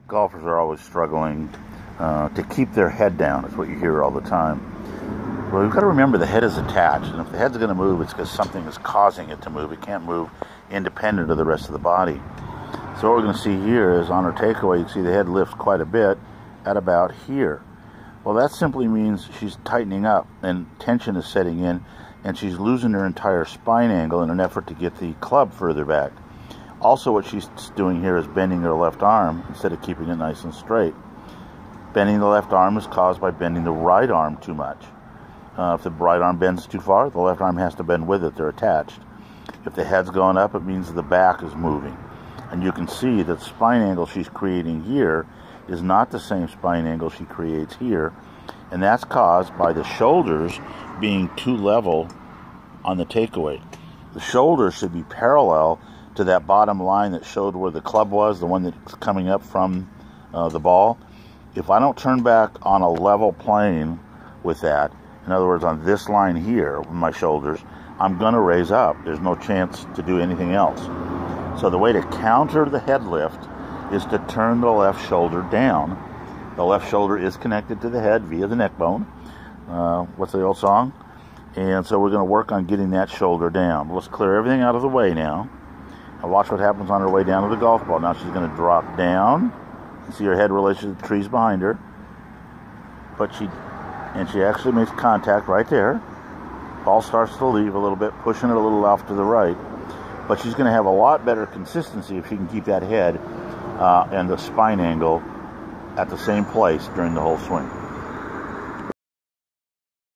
Golfers are always struggling to keep their head down. Is what you hear all the time. Well, you've got to remember the head is attached, and if the head's going to move, it's because something is causing it to move. It can't move independent of the rest of the body. So what we're going to see here is on her takeaway, you can see the head lifts quite a bit at about here. Well, that simply means she's tightening up and tension is setting in, and she's losing her entire spine angle in an effort to get the club further back. Also, what she's doing here is bending her left arm instead of keeping it nice and straight. Bending the left arm is caused by bending the right arm too much. If the right arm bends too far, the left arm has to bend with it. They're attached. If the head's going up, it means the back is moving. And you can see that the spine angle she's creating here is not the same spine angle she creates here. And that's caused by the shoulders being too level on the takeaway. The shoulders should be parallel to that bottom line that showed where the club was, the one that's coming up from the ball. If I don't turn back on a level plane with that, in other words, on this line here with my shoulders, I'm going to raise up. There's no chance to do anything else. So the way to counter the head lift is to turn the left shoulder down. The left shoulder is connected to the head via the neck bone. What's the old song? And so we're going to work on getting that shoulder down. Let's clear everything out of the way now. And watch what happens on her way down to the golf ball. Now she's going to drop down. You see her head related to the trees behind her. But she actually makes contact right there. Ball starts to leave a little bit, pushing it a little off to the right. But she's going to have a lot better consistency if she can keep that head and the spine angle at the same place during the whole swing.